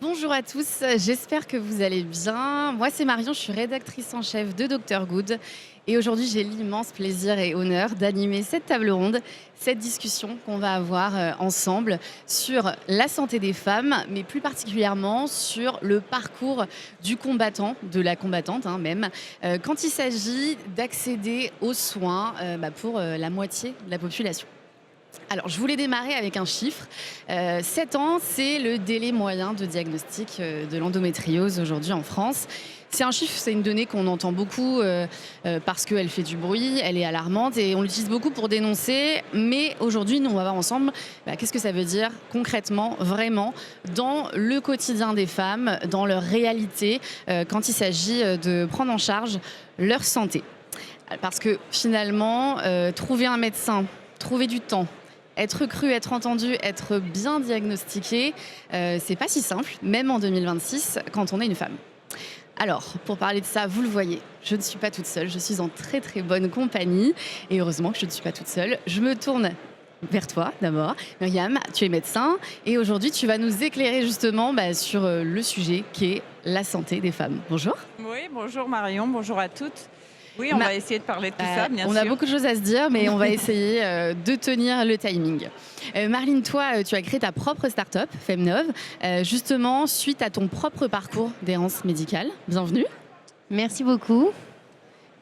Bonjour à tous, j'espère que vous allez bien. Moi, c'est Marion, je suis rédactrice en chef de Dr Good. Et aujourd'hui, j'ai l'immense plaisir et honneur d'animer cette table ronde, cette discussion qu'on va avoir ensemble sur la santé des femmes, mais plus particulièrement sur le parcours du combattant, de la combattante même, quand il s'agit d'accéder aux soins pour la moitié de la population. Alors, je voulais démarrer avec un chiffre. 7 ans, c'est le délai moyen de diagnostic de l'endométriose aujourd'hui en France. C'est un chiffre, c'est une donnée qu'on entend beaucoup parce qu'elle fait du bruit, elle est alarmante et on l'utilise beaucoup pour dénoncer. Mais aujourd'hui, nous, on va voir ensemble qu'est-ce que ça veut dire concrètement, vraiment, dans le quotidien des femmes, dans leur réalité, quand il s'agit de prendre en charge leur santé. Parce que finalement, trouver un médecin, trouver du temps, être cru, être entendu, être bien diagnostiqué, c'est pas si simple, même en 2026, quand on est une femme. Alors, pour parler de ça, vous le voyez, je ne suis pas toute seule, je suis en très très bonne compagnie. Et heureusement que je ne suis pas toute seule. Je me tourne vers toi d'abord. Myriam, tu es médecin et aujourd'hui tu vas nous éclairer justement sur le sujet qui est la santé des femmes. Bonjour. Oui, bonjour Marion, bonjour à toutes. Oui, on va essayer de parler de tout ça, bien sûr. On a beaucoup de choses à se dire, mais on va essayer de tenir le timing. Marline, toi, tu as créé ta propre start-up, Femnov, justement suite à ton propre parcours d'errance médicale. Bienvenue. Merci beaucoup.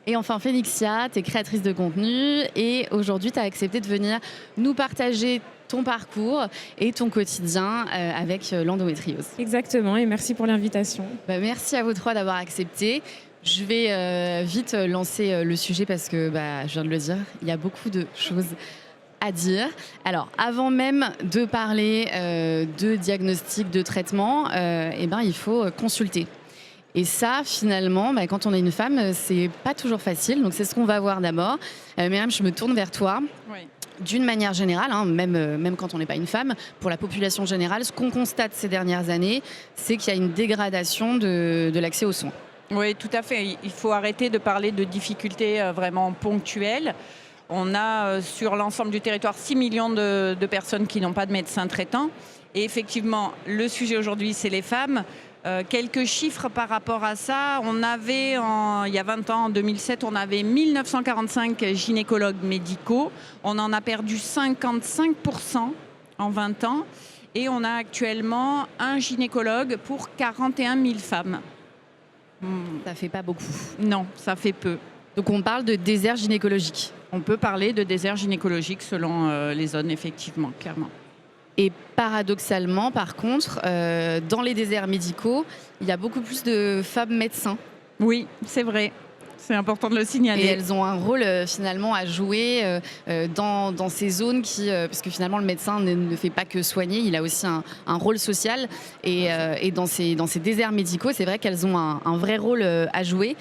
Et enfin, Phénixia, tu es créatrice de contenu et aujourd'hui, tu as accepté de venir nous partager ton parcours et ton quotidien avec l'endométriose. Exactement, et merci pour l'invitation. Merci à vous trois d'avoir accepté. Je vais vite lancer le sujet parce que, je viens de le dire, il y a beaucoup de choses à dire. Alors, avant même de parler de diagnostic, de traitement, il faut consulter. Et ça, finalement, quand on est une femme, c'est pas toujours facile. Donc, c'est ce qu'on va voir d'abord. Myriam, je me tourne vers toi. Oui. D'une manière générale, même quand on n'est pas une femme, pour la population générale, ce qu'on constate ces dernières années, c'est qu'il y a une dégradation de l'accès aux soins. Oui, tout à fait. Il faut arrêter de parler de difficultés vraiment ponctuelles. On a sur l'ensemble du territoire 6 millions de personnes qui n'ont pas de médecin traitant. Et effectivement, le sujet aujourd'hui, c'est les femmes. Quelques chiffres par rapport à ça. On avait, il y a 20 ans, en 2007, on avait 1945 gynécologues médicaux. On en a perdu 55% en 20 ans. Et on a actuellement un gynécologue pour 41 000 femmes. Ça fait pas beaucoup. Non, ça fait peu. Donc on parle de désert gynécologique. On peut parler de désert gynécologique selon les zones, effectivement, clairement. Et paradoxalement, par contre, dans les déserts médicaux, il y a beaucoup plus de femmes médecins. Oui, c'est vrai. C'est important de le signaler. Et elles ont un rôle finalement à jouer dans ces zones parce que finalement le médecin ne fait pas que soigner, il a aussi un rôle social. Et dans ces déserts médicaux, c'est vrai qu'elles ont un vrai rôle à jouer.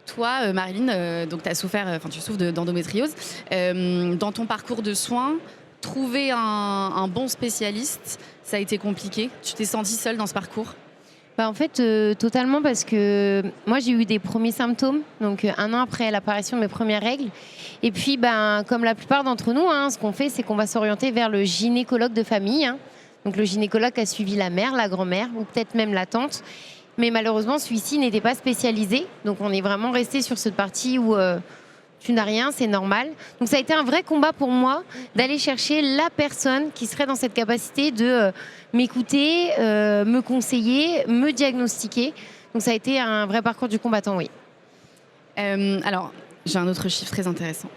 Toi, Marilyn, donc tu souffres d'endométriose. Dans ton parcours de soins, trouver un bon spécialiste, ça a été compliqué. Tu t'es sentie seule dans ce parcours ? En fait, totalement, parce que moi, j'ai eu des premiers symptômes, donc 1 an après l'apparition de mes premières règles. Et puis, comme la plupart d'entre nous, ce qu'on fait, c'est qu'on va s'orienter vers le gynécologue de famille. Donc, le gynécologue a suivi la mère, la grand-mère, ou peut-être même la tante. Mais malheureusement, celui-ci n'était pas spécialisé. Donc, on est vraiment resté sur cette partie où tu n'as rien, c'est normal. Donc, ça a été un vrai combat pour moi d'aller chercher la personne qui serait dans cette capacité de m'écouter, me conseiller, me diagnostiquer. Donc, ça a été un vrai parcours du combattant, oui. Alors, j'ai un autre chiffre très intéressant.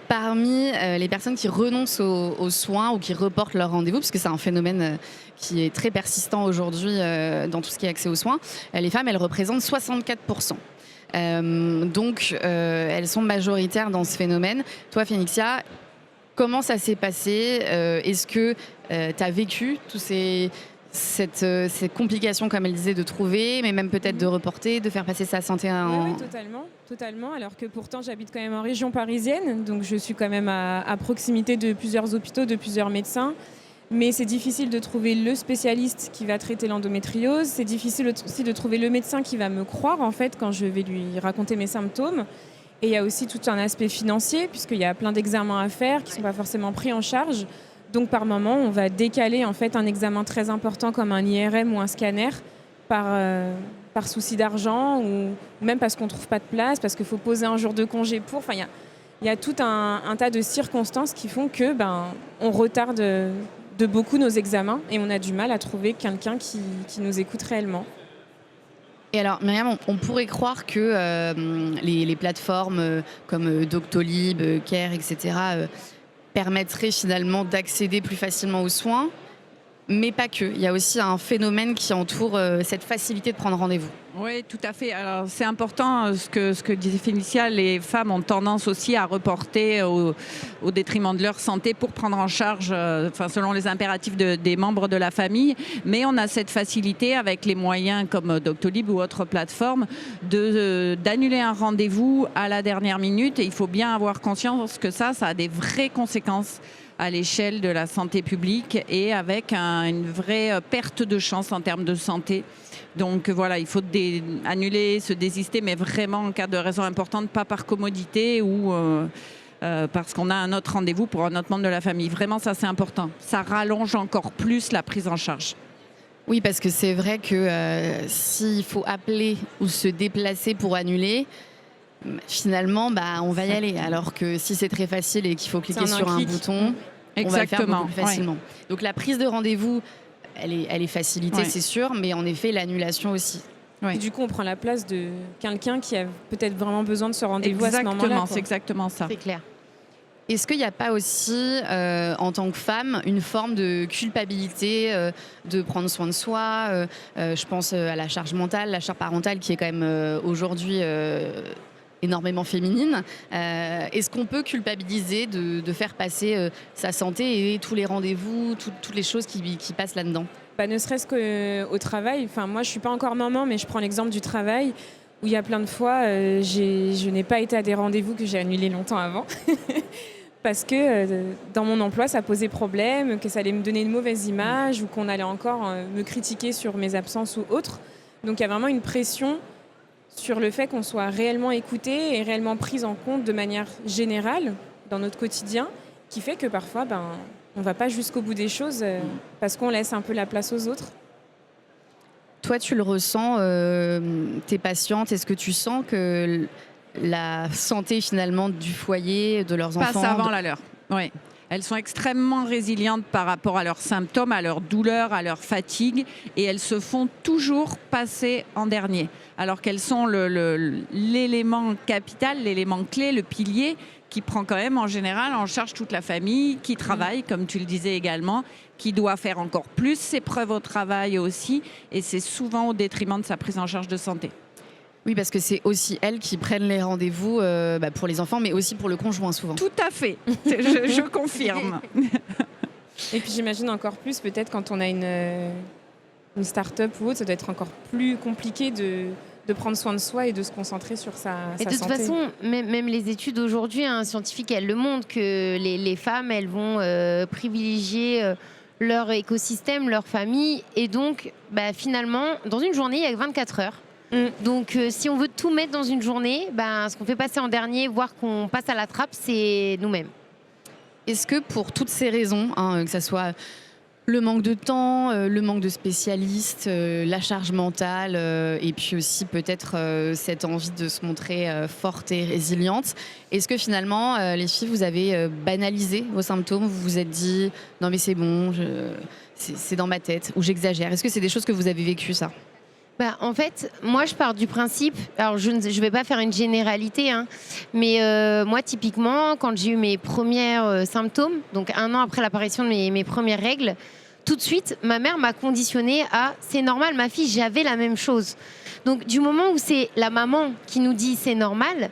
Parmi les personnes qui renoncent aux soins ou qui reportent leur rendez-vous, parce que c'est un phénomène qui est très persistant aujourd'hui dans tout ce qui est accès aux soins, les femmes, elles représentent 64%. Donc, elles sont majoritaires dans ce phénomène. Toi, Phénixia, comment ça s'est passé ? Est-ce que tu as vécu toutes ces complications, comme elle disait, de trouver, mais même peut-être de reporter, de faire passer sa santé en... Oui, totalement. Alors que pourtant, j'habite quand même en région parisienne, donc je suis quand même à proximité de plusieurs hôpitaux, de plusieurs médecins. Mais c'est difficile de trouver le spécialiste qui va traiter l'endométriose. C'est difficile aussi de trouver le médecin qui va me croire, en fait, quand je vais lui raconter mes symptômes. Et il y a aussi tout un aspect financier, puisqu'il y a plein d'examens à faire qui ne sont pas forcément pris en charge. Donc par moment, on va décaler en fait un examen très important comme un IRM ou un scanner par souci d'argent ou même parce qu'on ne trouve pas de place, parce qu'il faut poser un jour de congé pour. Enfin, il y a tout un tas de circonstances qui font que on retarde de beaucoup nos examens et on a du mal à trouver quelqu'un qui nous écoute réellement. Et alors, Myriam, on pourrait croire que les plateformes comme Doctolib, Care, etc., permettraient finalement d'accéder plus facilement aux soins, mais pas que. Il y a aussi un phénomène qui entoure cette facilité de prendre rendez-vous. Oui, tout à fait. Alors, c'est important ce que disait Félicia. Les femmes ont tendance aussi à reporter au détriment de leur santé pour prendre en charge, selon les impératifs des membres de la famille. Mais on a cette facilité avec les moyens comme Doctolib ou autres plateformes d'annuler un rendez-vous à la dernière minute. Et il faut bien avoir conscience que ça a des vraies conséquences à l'échelle de la santé publique et avec une vraie perte de chance en termes de santé. Donc voilà, il faut annuler, se désister, mais vraiment en cas de raison importante, pas par commodité ou parce qu'on a un autre rendez-vous pour un autre membre de la famille. Vraiment, ça c'est important. Ça rallonge encore plus la prise en charge. Oui, parce que c'est vrai que s'il faut appeler ou se déplacer pour annuler, finalement, on va y aller. Alors que si c'est très facile et qu'il faut cliquer sur un bouton, on va le faire beaucoup plus facilement. Ouais. Donc la prise de rendez-vous, elle est facilitée, c'est sûr, mais en effet, l'annulation aussi. Ouais. Et du coup, on prend la place de quelqu'un qui a peut-être vraiment besoin de ce rendez-vous à ce moment-là. C'est exactement ça. C'est clair. Est-ce qu'il n'y a pas aussi, en tant que femme, une forme de culpabilité de prendre soin de soi je pense à la charge mentale, la charge parentale qui est quand même aujourd'hui énormément féminine. Est-ce qu'on peut culpabiliser de faire passer sa santé et tous les rendez-vous, toutes les choses qui passent là-dedans ? Ne serait-ce qu'au travail. Enfin, moi, je ne suis pas encore maman, mais je prends l'exemple du travail où il y a plein de fois, je n'ai pas été à des rendez-vous que j'ai annulés longtemps avant. Parce que dans mon emploi, ça posait problème, que ça allait me donner une mauvaise image ou qu'on allait encore me critiquer sur mes absences ou autres. Donc il y a vraiment une pression sur le fait qu'on soit réellement écouté et réellement prise en compte de manière générale dans notre quotidien, qui fait que parfois, on ne va pas jusqu'au bout des choses parce qu'on laisse un peu la place aux autres. Toi, tu le ressens, tes patientes, est-ce que tu sens que la santé finalement du foyer, de leurs enfants... Passe avant la leur, oui. Elles sont extrêmement résilientes par rapport à leurs symptômes, à leurs douleurs, à leur fatigue, et elles se font toujours passer en dernier, alors qu'elles sont l'élément capital, l'élément clé, le pilier, qui prend quand même en général en charge toute la famille, qui travaille, comme tu le disais également, qui doit faire encore plus ses preuves au travail aussi, et c'est souvent au détriment de sa prise en charge de santé. Oui, parce que c'est aussi elles qui prennent les rendez-vous pour les enfants, mais aussi pour le conjoint souvent. Tout à fait, je confirme. Et puis j'imagine encore plus, peut-être quand on a une start-up ou autre, ça doit être encore plus compliqué de prendre soin de soi et de se concentrer sur sa santé. Et de toute façon, même les études aujourd'hui scientifiques, elles le montrent, que les femmes, elles vont privilégier leur écosystème, leur famille. Et donc, finalement, dans une journée, il y a 24 heures. Donc si on veut tout mettre dans une journée, ce qu'on fait passer en dernier, voire qu'on passe à la trappe, c'est nous-mêmes. Est-ce que pour toutes ces raisons, que ce soit le manque de temps, le manque de spécialistes, la charge mentale et puis aussi peut-être cette envie de se montrer forte et résiliente, est-ce que finalement, les filles, vous avez banalisé vos symptômes, vous vous êtes dit « non mais c'est bon, c'est dans ma tête » ou « j'exagère ». Est-ce que c'est des choses que vous avez vécues, ça ? En fait, moi, je pars du principe, alors je ne vais pas faire une généralité, mais moi, typiquement, quand j'ai eu mes premiers symptômes, donc 1 an après l'apparition de mes premières règles, tout de suite, ma mère m'a conditionnée à « c'est normal, ma fille, j'avais la même chose ». Donc, du moment où c'est la maman qui nous dit « c'est normal »,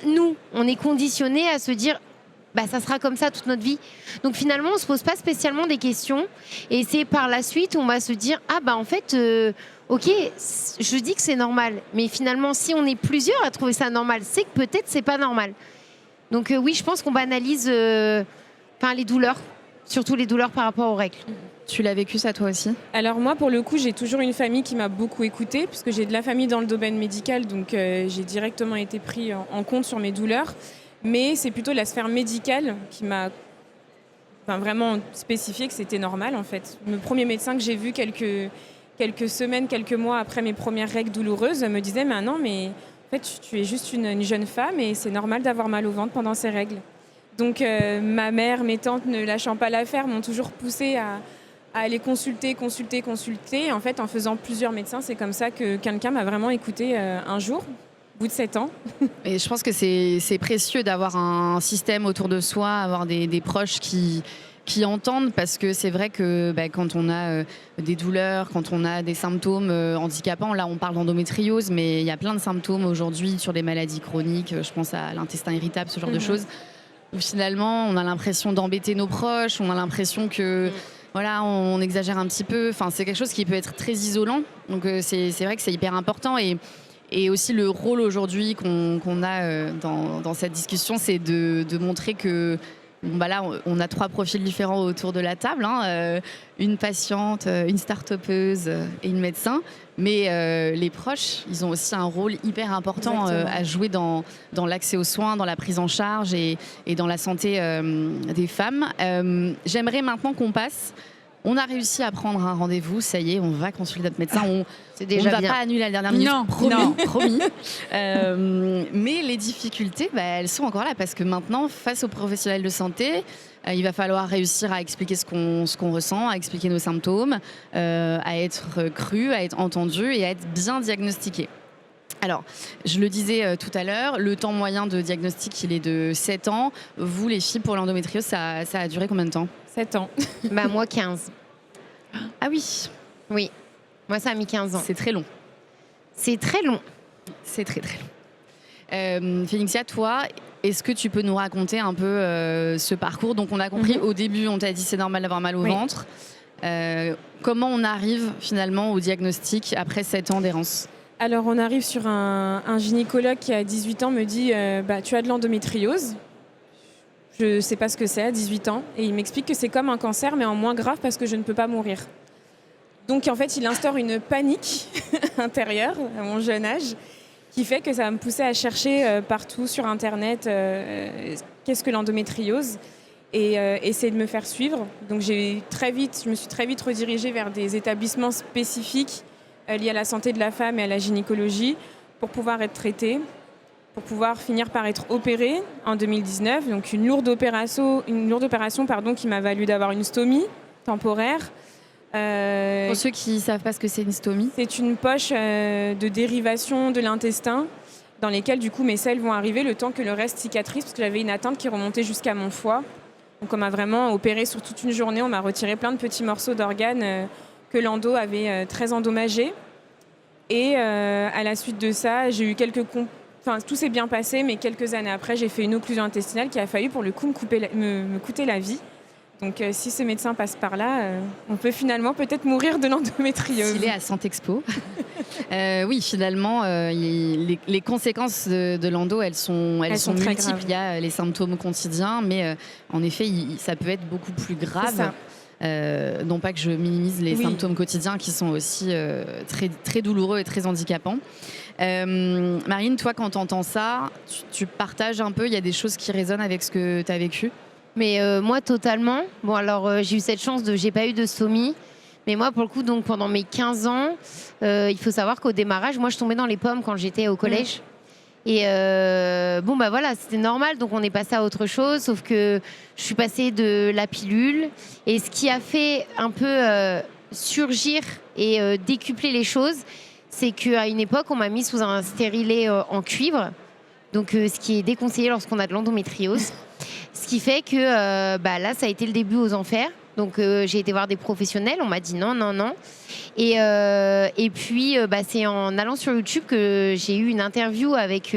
nous, on est conditionnés à se dire ça sera comme ça toute notre vie. Donc finalement, on ne se pose pas spécialement des questions. Et c'est par la suite où on va se dire en fait, ok, je dis que c'est normal. Mais finalement, si on est plusieurs à trouver ça normal, c'est que peut-être c'est pas normal. Donc oui, je pense qu'on banalise les douleurs, surtout les douleurs par rapport aux règles. Tu l'as vécu ça toi aussi ? Alors moi, pour le coup, j'ai toujours une famille qui m'a beaucoup écoutée, puisque j'ai de la famille dans le domaine médical, donc j'ai directement été pris en compte sur mes douleurs. Mais c'est plutôt la sphère médicale qui m'a vraiment spécifié que c'était normal en fait. Le premier médecin que j'ai vu quelques semaines, quelques mois après mes premières règles douloureuses me disait mais non, mais en fait tu es juste une jeune femme et c'est normal d'avoir mal au ventre pendant ces règles. Donc ma mère, mes tantes, ne lâchant pas l'affaire, m'ont toujours poussée à aller consulter. Et en fait, en faisant plusieurs médecins, c'est comme ça que quelqu'un m'a vraiment écouté un jour, au bout de 7 ans. Et je pense que c'est précieux d'avoir un système autour de soi, avoir des proches qui entendent, parce que c'est vrai que quand on a des douleurs, quand on a des symptômes handicapants, là on parle d'endométriose, mais il y a plein de symptômes aujourd'hui sur les maladies chroniques, je pense à l'intestin irritable, ce genre de choses, où finalement on a l'impression d'embêter nos proches, on a l'impression que voilà, on exagère un petit peu, enfin, c'est quelque chose qui peut être très isolant, donc c'est vrai que c'est hyper important. Et aussi le rôle aujourd'hui qu'on a dans cette discussion, c'est de montrer que là, on a 3 profils différents autour de la table, une patiente, une start-upeuse et une médecin. Mais les proches, ils ont aussi un rôle hyper important à jouer dans l'accès aux soins, dans la prise en charge et dans la santé des femmes. J'aimerais maintenant qu'on passe. On a réussi à prendre un rendez-vous, ça y est, on va consulter notre médecin. On ne va pas annuler à la dernière minute, promis. Mais les difficultés, elles sont encore là, parce que maintenant, face aux professionnels de santé, il va falloir réussir à expliquer ce qu'on ressent, à expliquer nos symptômes, à être cru, à être entendu et à être bien diagnostiqué. Alors, je le disais tout à l'heure, le temps moyen de diagnostic, il est de 7 ans. Vous, les filles, pour l'endométriose, ça a duré combien de temps ? 7 ans. Moi, 15. Ah oui. Oui. Moi, ça a mis 15 ans. C'est très long. C'est très long. C'est très, très long. Phénixia, toi, est-ce que tu peux nous raconter un peu ce parcours ? Donc, on a compris, au début, on t'a dit c'est normal d'avoir mal au ventre. Comment on arrive finalement au diagnostic après 7 ans d'errance ? Alors, on arrive sur un gynécologue qui, à 18 ans, me dit tu as de l'endométriose. Je ne sais pas ce que c'est à 18 ans. Et il m'explique que c'est comme un cancer, mais en moins grave parce que je ne peux pas mourir. Donc, en fait, il instaure une panique intérieure à mon jeune âge qui fait que ça va me pousser à chercher partout sur Internet qu'est-ce que l'endométriose et essayer de me faire suivre. Donc, je me suis très vite redirigée vers des établissements spécifiques liés à la santé de la femme et à la gynécologie pour pouvoir être traitée, pour pouvoir finir par être opérée en 2019. Donc une lourde opération qui m'a valu d'avoir une stomie temporaire. Pour ceux qui ne savent pas ce que c'est une stomie, c'est une poche de dérivation de l'intestin dans lesquelles du coup mes selles vont arriver le temps que le reste cicatrise, parce que j'avais une atteinte qui remontait jusqu'à mon foie. Donc on m'a vraiment opérée sur toute une journée, on m'a retiré plein de petits morceaux d'organes que l'endo avait très endommagés. Et à la suite de ça, j'ai eu tout s'est bien passé, mais quelques années après, j'ai fait une occlusion intestinale qui a failli pour le coup me coûter la vie. Donc si ce médecin passe par là, on peut finalement peut-être mourir de l'endométriose. Il est à Santexpo. Oui, finalement, les conséquences de l'endo, elles sont multiples. Graves. Il y a les symptômes quotidiens, mais en effet, ça peut être beaucoup plus grave. Non pas que je minimise les symptômes quotidiens qui sont aussi très, très douloureux et très handicapants. Marine, toi, quand tu entends ça, tu partages un peu, il y a des choses qui résonnent avec ce que tu as vécu ? Mais moi, totalement. Bon, alors, j'ai eu cette chance j'ai pas eu de stomie. Mais moi, pour le coup, donc, pendant mes 15 ans, il faut savoir qu'au démarrage, moi, je tombais dans les pommes quand j'étais au collège. Et voilà, c'était normal, donc on est passé à autre chose, sauf que je suis passée de la pilule. Et ce qui a fait un peu surgir et décupler les choses, c'est qu'à une époque, on m'a mis sous un stérilet en cuivre, donc ce qui est déconseillé lorsqu'on a de l'endométriose. Ce qui fait que là, ça a été le début aux enfers. Donc j'ai été voir des professionnels, on m'a dit non. Et puis c'est en allant sur YouTube que j'ai eu une interview avec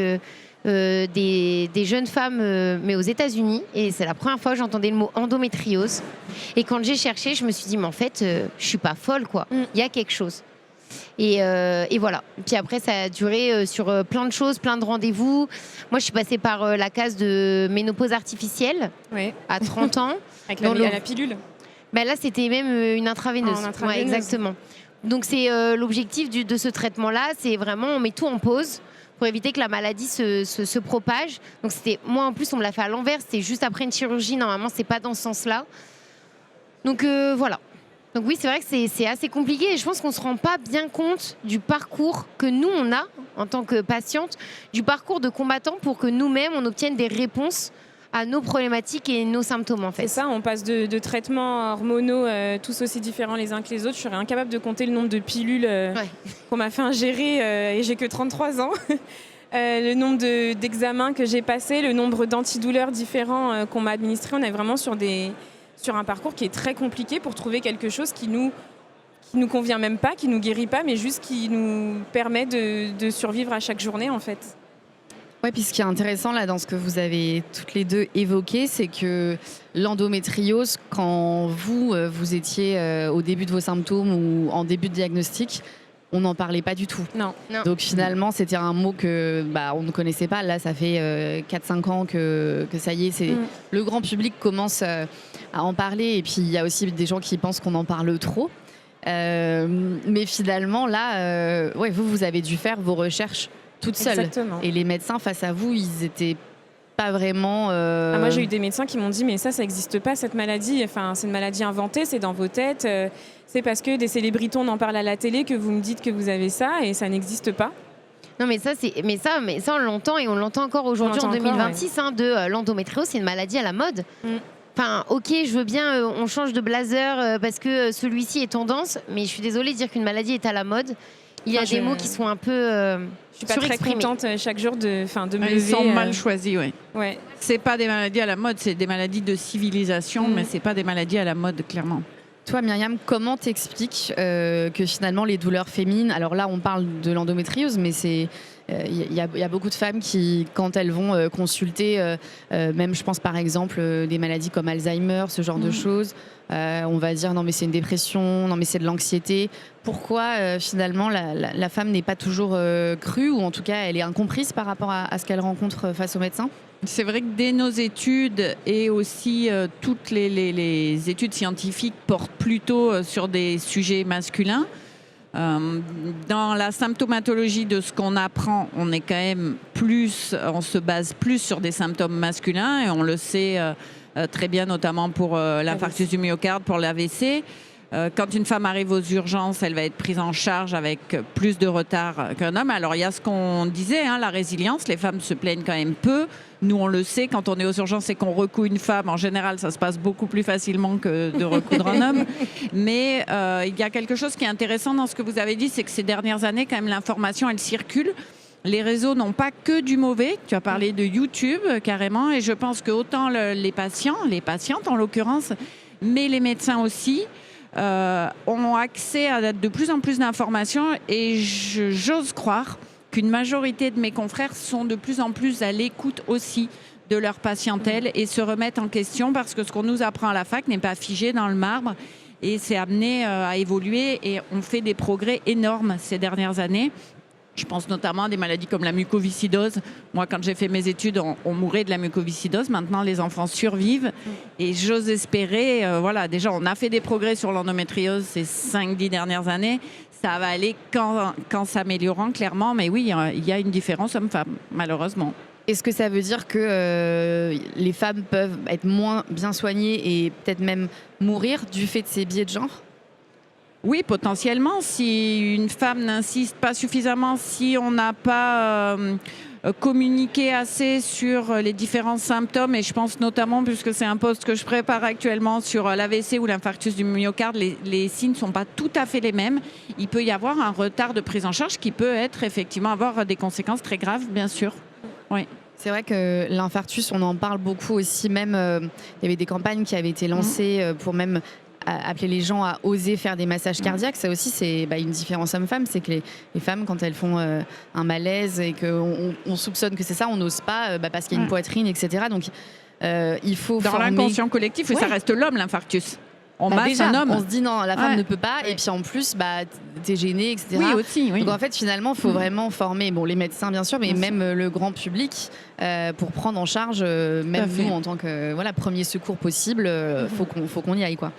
des jeunes femmes, mais aux États-Unis. Et c'est la première fois que j'entendais le mot endométriose. Et quand j'ai cherché, je me suis dit, mais en fait, je suis pas folle, quoi. Il y a quelque chose. Et voilà. Puis après, ça a duré sur plein de choses, plein de rendez-vous. Moi, je suis passée par la case de ménopause artificielle à 30 ans. Avec la pilule. Là, c'était même une intraveineuse. Intraveineuse. Ouais, exactement. Donc, c'est l'objectif de ce traitement-là. C'est vraiment, on met tout en pause pour éviter que la maladie se propage. Donc, moi, en plus, on me l'a fait à l'envers. C'était juste après une chirurgie. Normalement, c'est pas dans ce sens-là. Donc voilà. Donc oui, c'est vrai que c'est assez compliqué et je pense qu'on ne se rend pas bien compte du parcours que nous, on a en tant que patiente, du parcours de combattant pour que nous-mêmes, on obtienne des réponses à nos problématiques et nos symptômes en fait. C'est ça, on passe de traitements hormonaux tous aussi différents les uns que les autres. Je serais incapable de compter le nombre de pilules qu'on m'a fait ingérer et j'ai que 33 ans. Le nombre d'examens que j'ai passés, le nombre d'antidouleurs différents qu'on m'a administrés. On est vraiment sur un parcours qui est très compliqué pour trouver quelque chose qui nous convient même pas, qui nous guérit pas, mais juste qui nous permet de survivre à chaque journée en fait. Ouais, puis ce qui est intéressant là dans ce que vous avez toutes les deux évoqué, c'est que l'endométriose, quand vous étiez au début de vos symptômes ou en début de diagnostic, on n'en parlait pas du tout. Non. Donc finalement, c'était un mot que on ne connaissait pas. Là, ça fait 4-5 ans que ça y est, le grand public commence à en parler. Et puis il y a aussi des gens qui pensent qu'on en parle trop. Mais finalement, là, vous avez dû faire vos recherches toute seule. Exactement. Et les médecins face à vous, ils étaient pas vraiment... moi, j'ai eu des médecins qui m'ont dit mais ça n'existe pas cette maladie. Enfin, c'est une maladie inventée, c'est dans vos têtes. C'est parce que des célébritons en parlent à la télé que vous me dites que vous avez ça et ça n'existe pas. Non mais ça on l'entend et on l'entend encore aujourd'hui en 2026 l'endométriose, c'est une maladie à la mode. Enfin, ok, je veux bien, on change de blazer parce que celui-ci est tendance, mais je suis désolée de dire qu'une maladie est à la mode. Il y a des mots qui sont un peu je suis pas très contente chaque jour de me lever. Ils sont mal choisis, oui. Ouais. C'est pas des maladies à la mode, c'est des maladies de civilisation, mais c'est pas des maladies à la mode, clairement. Toi, Myriam, comment t'expliques que finalement les douleurs féminines, alors là on parle de l'endométriose, mais il y a beaucoup de femmes qui, quand elles vont consulter, même je pense par exemple des maladies comme Alzheimer, ce genre de choses, on va dire non mais c'est une dépression, non mais c'est de l'anxiété. Pourquoi finalement la femme n'est pas toujours crue ou en tout cas elle est incomprise par rapport à ce qu'elle rencontre face au médecin ? C'est vrai que dès nos études et aussi toutes les études scientifiques portent plutôt sur des sujets masculins. Dans la symptomatologie de ce qu'on apprend, on se base plus sur des symptômes masculins et on le sait très bien, notamment pour l'infarctus du myocarde, pour l'AVC. Quand une femme arrive aux urgences, elle va être prise en charge avec plus de retard qu'un homme. Alors il y a ce qu'on disait, la résilience, les femmes se plaignent quand même peu. Nous on le sait, quand on est aux urgences et qu'on recoue une femme, en général ça se passe beaucoup plus facilement que de recoudre un homme. Mais il y a quelque chose qui est intéressant dans ce que vous avez dit, c'est que ces dernières années quand même l'information elle circule. Les réseaux n'ont pas que du mauvais. Tu as parlé de YouTube carrément et je pense que autant les patientes en l'occurrence, mais les médecins aussi, ont accès à de plus en plus d'informations et j'ose croire qu'une majorité de mes confrères sont de plus en plus à l'écoute aussi de leur patientèle et se remettent en question parce que ce qu'on nous apprend à la fac n'est pas figé dans le marbre et c'est amené à évoluer et on fait des progrès énormes ces dernières années. Je pense notamment à des maladies comme la mucoviscidose. Moi, quand j'ai fait mes études, on mourait de la mucoviscidose. Maintenant, les enfants survivent. Et j'ose espérer, déjà, on a fait des progrès sur l'endométriose ces 5-10 dernières années. Ça va aller qu'en s'améliorant, clairement. Mais oui, il y a une différence homme-femme, malheureusement. Est-ce que ça veut dire que les femmes peuvent être moins bien soignées et peut-être même mourir du fait de ces biais de genre ? Oui, potentiellement, si une femme n'insiste pas suffisamment, si on n'a pas communiqué assez sur les différents symptômes, et je pense notamment, puisque c'est un poste que je prépare actuellement sur l'AVC ou l'infarctus du myocarde, les signes ne sont pas tout à fait les mêmes. Il peut y avoir un retard de prise en charge qui peut être effectivement avoir des conséquences très graves, bien sûr. Oui. C'est vrai que l'infarctus, on en parle beaucoup aussi, même il y avait des campagnes qui avaient été lancées pour même appeler les gens à oser faire des massages cardiaques. Ça aussi, c'est une différence homme-femme. C'est que les femmes, quand elles font un malaise et qu'on soupçonne que c'est ça, on n'ose pas parce qu'il y a une poitrine, etc. Donc, il faut dans l'inconscient collectif, ça reste l'homme, l'infarctus. On masse déjà, un homme. On se dit non, la femme ne peut pas. Et puis en plus, t'es gêné, etc. Oui, aussi. Oui. Donc en fait, finalement, il faut vraiment former les médecins, bien sûr, mais même le grand public pour prendre en charge, même nous, en tant que premier secours possible, faut qu'on y aille, quoi.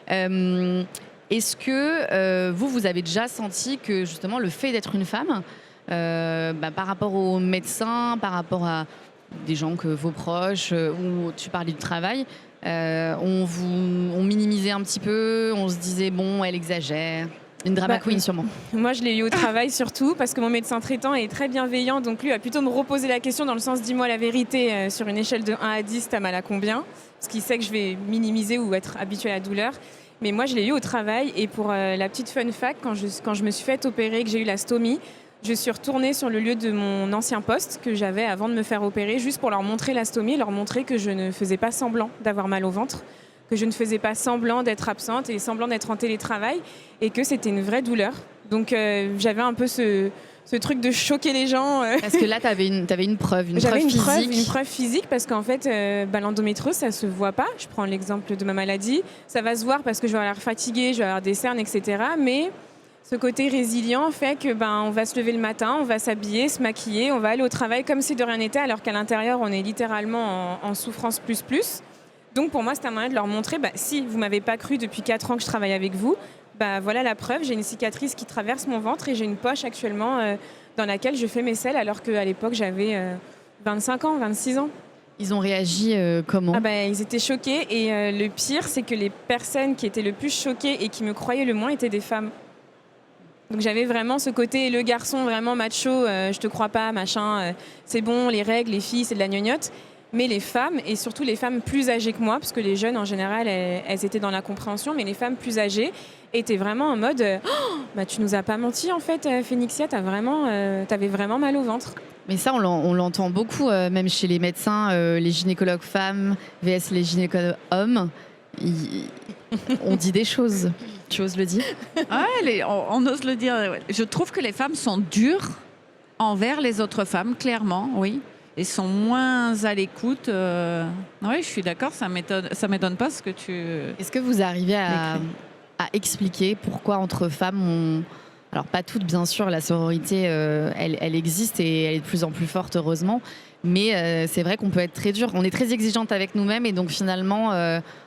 Est-ce que vous avez déjà senti que justement le fait d'être une femme, par rapport aux médecins, par rapport à des gens que vos proches, ou tu parlais du travail, on minimisait un petit peu, on se disait bon, elle exagère. Une drama queen sûrement. Moi, je l'ai eu au travail surtout parce que mon médecin traitant est très bienveillant, donc lui va plutôt me reposer la question dans le sens dis-moi la vérité, sur une échelle de 1 à 10, t'as mal à combien? Parce qu'il sait que je vais minimiser ou être habituée à la douleur. Mais moi, je l'ai eu au travail et pour la petite fun fact, quand je me suis fait opérer, que j'ai eu la stomie, je suis retournée sur le lieu de mon ancien poste que j'avais avant de me faire opérer, juste pour leur montrer la stomie, leur montrer que je ne faisais pas semblant d'avoir mal au ventre, que je ne faisais pas semblant d'être absente et semblant d'être en télétravail et que c'était une vraie douleur. Donc j'avais un peu ce truc de choquer les gens. Parce que là, tu avais une preuve, J'avais physique. une preuve physique parce qu'en fait, l'endométriose, ça se voit pas. Je prends l'exemple de ma maladie. Ça va se voir parce que je vais avoir l'air fatiguée, je vais avoir des cernes, etc. Mais ce côté résilient fait que on va se lever le matin, on va s'habiller, se maquiller, on va aller au travail comme si de rien n'était, alors qu'à l'intérieur, on est littéralement en souffrance plus. Donc pour moi, c'est un moyen de leur montrer, si vous m'avez pas cru depuis 4 ans que je travaille avec vous, voilà la preuve, j'ai une cicatrice qui traverse mon ventre et j'ai une poche actuellement dans laquelle je fais mes selles, alors qu'à l'époque, j'avais 25 ans, 26 ans. Ils ont réagi comment? Ils étaient choqués et le pire, c'est que les personnes qui étaient le plus choquées et qui me croyaient le moins étaient des femmes. Donc j'avais vraiment ce côté, le garçon vraiment macho, je te crois pas, machin, c'est bon, les règles, les filles, c'est de la gnognotte. Mais les femmes, et surtout les femmes plus âgées que moi, parce que les jeunes en général, elles étaient dans la compréhension, mais les femmes plus âgées étaient vraiment en mode tu nous as pas menti en fait, Phénixia, t'avais vraiment mal au ventre. Mais ça, on l'entend beaucoup, même chez les médecins, les gynécologues femmes, vs les gynécologues hommes. On dit des choses. Tu oses le dire? On ose le dire. Ouais. Je trouve que les femmes sont dures envers les autres femmes, clairement, oui. Et sont moins à l'écoute. Oui, je suis d'accord, ça m'étonne pas ce que tu... Est-ce que vous arrivez à expliquer pourquoi entre femmes, alors pas toutes bien sûr, la sororité, elle existe et elle est de plus en plus forte, heureusement. Mais c'est vrai qu'on peut être très dur. On est très exigeante avec nous-mêmes et donc finalement,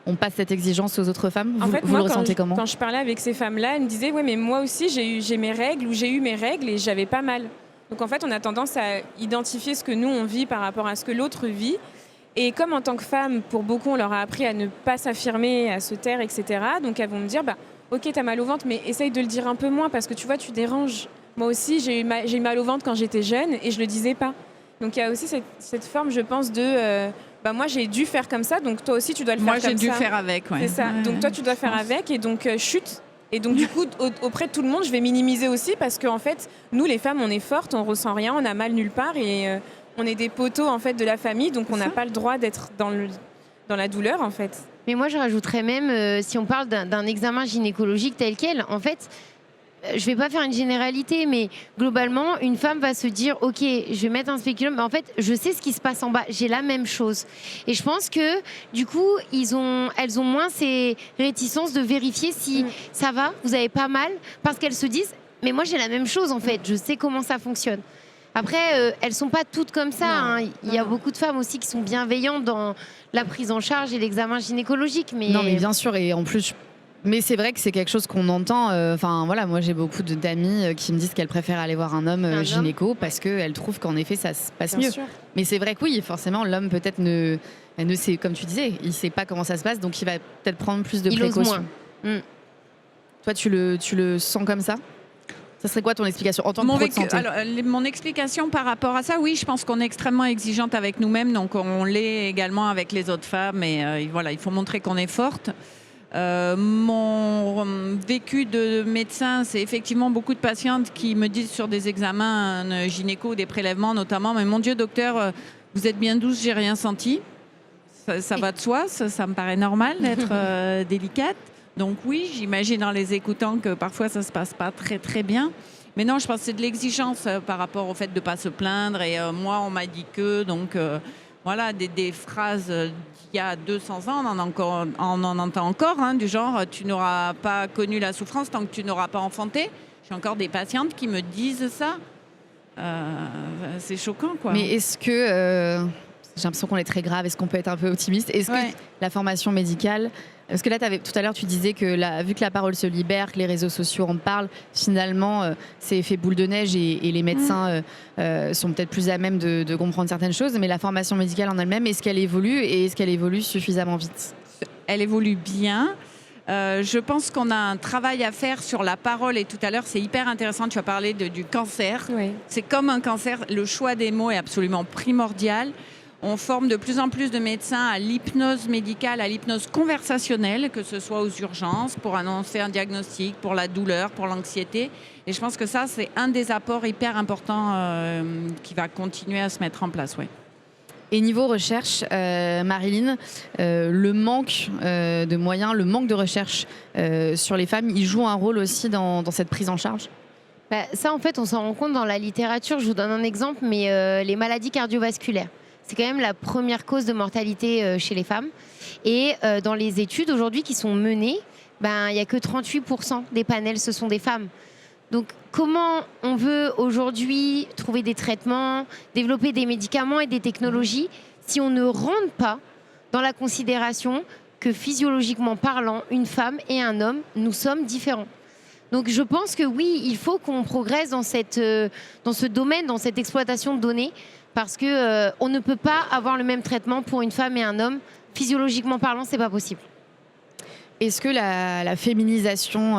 on passe cette exigence aux autres femmes. Vous le ressentez comment? Quand je parlais avec ces femmes-là, elles me disaient « Ouais, mais moi aussi, j'ai mes règles ou j'ai eu mes règles et j'avais pas mal. » Donc en fait, on a tendance à identifier ce que nous, on vit par rapport à ce que l'autre vit. Et comme en tant que femme, pour beaucoup, on leur a appris à ne pas s'affirmer, à se taire, etc. Donc elles vont me dire ok, t'as mal au ventre, mais essaye de le dire un peu moins parce que tu vois, tu déranges. Moi aussi, j'ai eu mal au ventre quand j'étais jeune et je le disais pas. Donc il y a aussi cette forme, je pense, de moi j'ai dû faire comme ça, donc toi aussi tu dois le faire comme ça. Moi j'ai dû faire avec, ouais. C'est ça. Ouais, donc toi tu dois faire avec et donc chute. Et donc du coup, auprès de tout le monde, je vais minimiser aussi parce qu'en fait, nous les femmes, on est fortes, on ressent rien, on a mal nulle part et on est des poteaux en fait de la famille, donc on n'a pas le droit d'être dans la douleur en fait. Mais moi je rajouterais même, si on parle d'un examen gynécologique tel quel, en fait, je vais pas faire une généralité, mais globalement, une femme va se dire ok, je vais mettre un spéculum, mais en fait, je sais ce qui se passe en bas, j'ai la même chose. Et je pense que du coup, elles ont moins ces réticences de vérifier si ça va, vous avez pas mal, parce qu'elles se disent mais moi j'ai la même chose en fait, je sais comment ça fonctionne. Après, elles sont pas toutes comme ça. Hein. Il y a beaucoup de femmes aussi qui sont bienveillantes dans la prise en charge et l'examen gynécologique. Mais... Non, mais bien sûr, et en plus. Mais c'est vrai que c'est quelque chose qu'on entend. Moi j'ai beaucoup d'amis qui me disent qu'elles préfèrent aller voir un homme gynéco parce qu'elles trouvent qu'en effet ça se passe mieux. Sûr. Mais c'est vrai que oui, forcément, l'homme peut-être ne sait, comme tu disais, il sait pas comment ça se passe, donc il va peut-être prendre plus de précautions. Toi, tu le sens comme ça? Ça serait quoi ton explication en tant que pro de santé? Alors, mon explication par rapport à ça, oui, je pense qu'on est extrêmement exigeante avec nous-mêmes, donc on l'est également avec les autres femmes. Et voilà, il faut montrer qu'on est forte. Mon vécu de médecin, c'est effectivement beaucoup de patientes qui me disent sur des examens gynéco, des prélèvements notamment, mais mon Dieu docteur, vous êtes bien douce, j'ai rien senti. Ça va de soi, ça me paraît normal d'être délicate. Donc oui, j'imagine en les écoutant que parfois ça se passe pas très très bien. Mais non, je pense que c'est de l'exigence par rapport au fait de ne pas se plaindre. Et moi, on m'a dit que, donc voilà, des phrases d'il y a 200 ans, on en entend encore, hein, du genre « tu n'auras pas connu la souffrance tant que tu n'auras pas enfanté ». J'ai encore des patientes qui me disent ça. C'est choquant, quoi. Mais est-ce que... j'ai l'impression qu'on est très grave. Est-ce qu'on peut être un peu optimiste? Est-ce que la formation médicale... Parce que là, tout à l'heure, tu disais que vu que la parole se libère, que les réseaux sociaux en parlent, finalement, c'est effet boule de neige et les médecins sont peut-être plus à même de comprendre certaines choses. Mais la formation médicale en elle-même, est-ce qu'elle évolue et est-ce qu'elle évolue suffisamment vite? Elle évolue bien. Je pense qu'on a un travail à faire sur la parole et tout à l'heure, c'est hyper intéressant, tu as parlé du cancer. Oui. C'est comme un cancer, le choix des mots est absolument primordial. On forme de plus en plus de médecins à l'hypnose médicale, à l'hypnose conversationnelle, que ce soit aux urgences, pour annoncer un diagnostic, pour la douleur, pour l'anxiété. Et je pense que ça, c'est un des apports hyper importants qui va continuer à se mettre en place. Ouais. Et niveau recherche, Marilyn, le manque de moyens, le manque de recherche sur les femmes, il joue un rôle aussi dans cette prise en charge? Ça, en fait, on s'en rend compte dans la littérature. Je vous donne un exemple, mais les maladies cardiovasculaires, c'est quand même la première cause de mortalité chez les femmes. Et dans les études aujourd'hui qui sont menées, il n'y a que 38% des panels, ce sont des femmes. Donc, comment on veut aujourd'hui trouver des traitements, développer des médicaments et des technologies si on ne rentre pas dans la considération que physiologiquement parlant, une femme et un homme, nous sommes différents. Donc, je pense que oui, il faut qu'on progresse dans ce domaine, dans cette exploitation de données, parce que on ne peut pas avoir le même traitement pour une femme et un homme. Physiologiquement parlant, c'est pas possible. Est-ce que la féminisation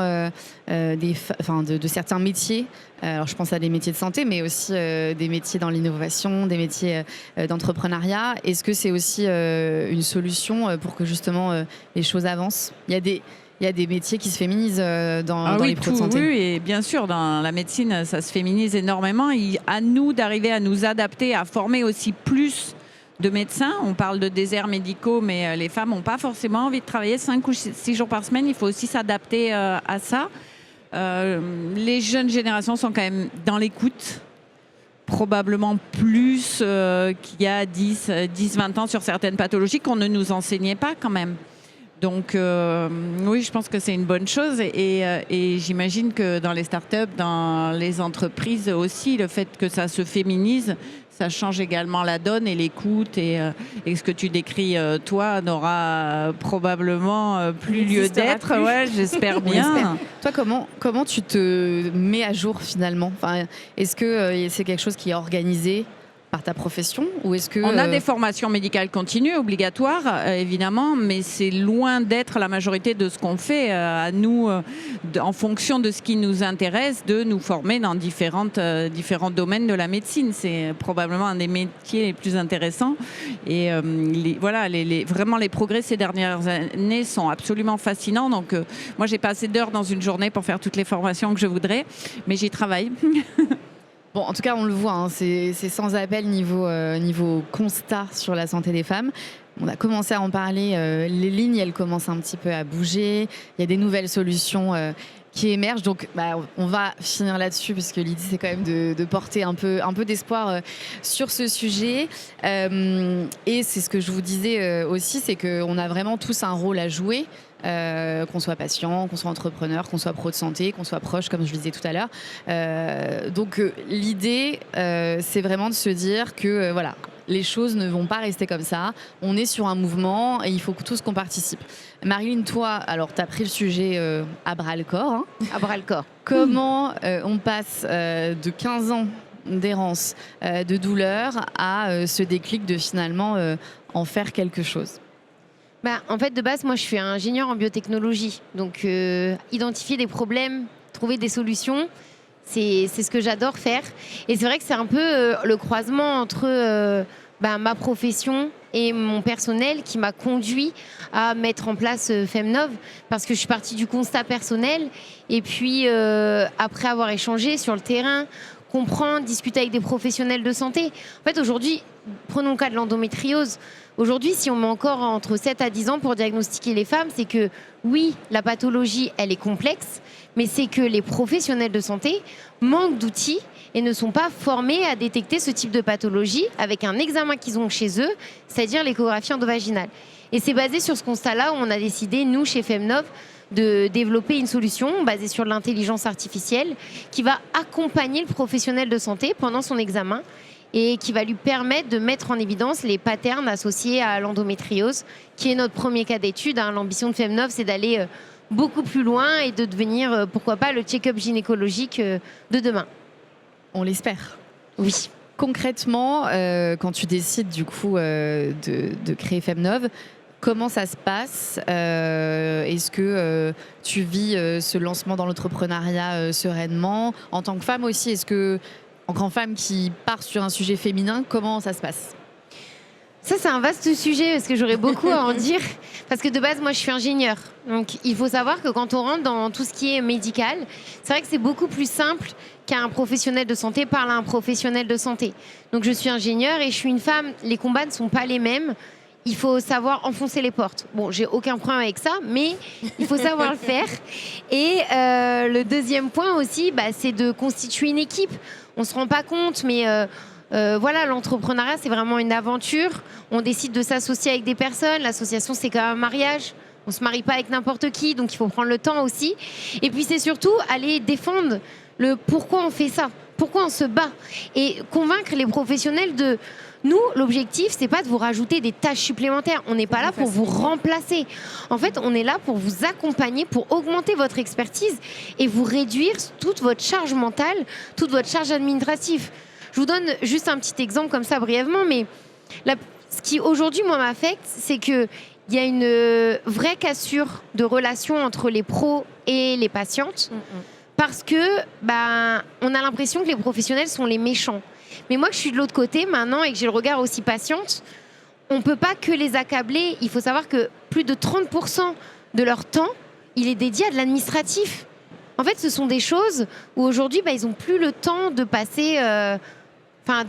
de certains métiers, alors je pense à des métiers de santé, mais aussi des métiers dans l'innovation, des métiers d'entrepreneuriat, est-ce que c'est aussi une solution pour que justement les choses avancent? Il y a des métiers qui se féminisent dans les pros de santé. Oui, et bien sûr, dans la médecine, ça se féminise énormément. À nous d'arriver à nous adapter, à former aussi plus de médecins. On parle de déserts médicaux, mais les femmes n'ont pas forcément envie de travailler 5 ou 6 jours par semaine. Il faut aussi s'adapter à ça. Les jeunes générations sont quand même dans l'écoute, probablement plus qu'il y a 10-20 ans sur certaines pathologies qu'on ne nous enseignait pas quand même. Donc oui, je pense que c'est une bonne chose et j'imagine que dans les startups, dans les entreprises aussi, le fait que ça se féminise, ça change également la donne et l'écoute et ce que tu décris, toi, n'aura probablement plus lieu d'être. Ouais, j'espère bien. Toi, comment tu te mets à jour finalement? Est-ce que c'est quelque chose qui est organisé par ta profession ou est-ce que on a des formations médicales continues obligatoires évidemment, mais c'est loin d'être la majorité de ce qu'on fait. À nous, en fonction de ce qui nous intéresse, de nous former dans différents domaines de la médecine. C'est probablement un des métiers les plus intéressants. Et vraiment les progrès ces dernières années sont absolument fascinants. Donc moi, j'ai pas assez d'heures dans une journée pour faire toutes les formations que je voudrais, mais j'y travaille. Bon, en tout cas, on le voit, c'est sans appel niveau constat sur la santé des femmes. On a commencé à en parler, les lignes, elles commencent un petit peu à bouger. Il y a des nouvelles solutions qui émergent. Donc, on va finir là-dessus, puisque l'idée, c'est quand même de porter un peu d'espoir sur ce sujet. Et c'est ce que je vous disais aussi, c'est qu'on a vraiment tous un rôle à jouer. Qu'on soit patient, qu'on soit entrepreneur, qu'on soit pro de santé, qu'on soit proche, comme je le disais tout à l'heure. Donc l'idée, c'est vraiment de se dire que voilà, les choses ne vont pas rester comme ça. On est sur un mouvement et il faut tous qu'on participe. Marilyn, toi, alors tu as pris le sujet à bras-le-corps. Hein. À bras-le-corps. Comment on passe de 15 ans d'errance, de douleur, à ce déclic de finalement en faire quelque chose? En fait, de base, moi, je suis ingénieure en biotechnologie. Donc, identifier des problèmes, trouver des solutions, c'est ce que j'adore faire. Et c'est vrai que c'est un peu le croisement entre ma profession et mon personnel qui m'a conduit à mettre en place Femnov, parce que je suis partie du constat personnel. Et puis, après avoir échangé sur le terrain, comprendre, discuter avec des professionnels de santé. En fait, aujourd'hui, prenons le cas de l'endométriose. Aujourd'hui, si on met encore entre 7 à 10 ans pour diagnostiquer les femmes, c'est que oui, la pathologie, elle est complexe, mais c'est que les professionnels de santé manquent d'outils et ne sont pas formés à détecter ce type de pathologie avec un examen qu'ils ont chez eux, c'est-à-dire l'échographie endovaginale. Et c'est basé sur ce constat-là où on a décidé, nous, chez Femnov, de développer une solution basée sur l'intelligence artificielle qui va accompagner le professionnel de santé pendant son examen et qui va lui permettre de mettre en évidence les patterns associés à l'endométriose, qui est notre premier cas d'étude. L'ambition de Femnov, c'est d'aller beaucoup plus loin et de devenir, pourquoi pas, le check-up gynécologique de demain. On l'espère. Oui. Concrètement, quand tu décides du coup de créer Femnov, Comment ça se passe? Est-ce que tu vis ce lancement dans l'entrepreneuriat sereinement? En tant que femme aussi, est-ce que, en grande femme qui part sur un sujet féminin, comment ça se passe? Ça, c'est un vaste sujet parce que j'aurais beaucoup à en dire. Parce que de base, moi, je suis ingénieure. Donc, il faut savoir que quand on rentre dans tout ce qui est médical, c'est vrai que c'est beaucoup plus simple qu'un professionnel de santé parle à un professionnel de santé. Donc, je suis ingénieure et je suis une femme. Les combats ne sont pas les mêmes. Il faut savoir enfoncer les portes. Bon, j'ai aucun problème avec ça, mais il faut savoir le faire. Et le deuxième point aussi, c'est de constituer une équipe. On ne se rend pas compte, mais... voilà, l'entrepreneuriat, c'est vraiment une aventure. On décide de s'associer avec des personnes. L'association, c'est comme un mariage. On ne se marie pas avec n'importe qui, donc il faut prendre le temps aussi. Et puis, c'est surtout aller défendre le pourquoi on fait ça, pourquoi on se bat. Et convaincre les professionnels de... Nous, l'objectif, c'est pas de vous rajouter des tâches supplémentaires. On n'est pas là pour vous remplacer. En fait, on est là pour vous accompagner, pour augmenter votre expertise et vous réduire toute votre charge mentale, toute votre charge administrative. Je vous donne juste un petit exemple comme ça brièvement, mais ce qui aujourd'hui, moi, m'affecte, c'est qu'il y a une vraie cassure de relation entre les pros et les patientes parce que on a l'impression que les professionnels sont les méchants. Mais moi, que je suis de l'autre côté maintenant et que j'ai le regard aussi patiente, on ne peut pas que les accabler. Il faut savoir que plus de 30% de leur temps, il est dédié à de l'administratif. En fait, ce sont des choses où aujourd'hui, ils n'ont plus le temps de passer...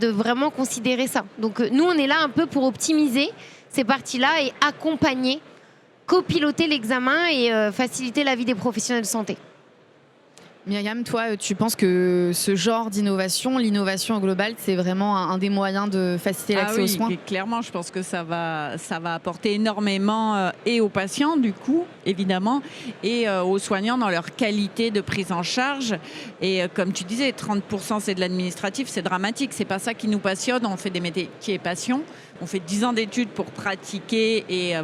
de vraiment considérer ça. Donc nous, on est là un peu pour optimiser ces parties-là et accompagner, copiloter l'examen et faciliter la vie des professionnels de santé. Myriam, toi, tu penses que ce genre d'innovation, l'innovation globale, c'est vraiment un des moyens de faciliter l'accès aux soins? Clairement, je pense que ça va apporter énormément et aux patients, du coup, évidemment, et aux soignants dans leur qualité de prise en charge. Et comme tu disais, 30% c'est de l'administratif, c'est dramatique. C'est pas ça qui nous passionne. On fait des métiers passion. On fait 10 ans d'études pour pratiquer et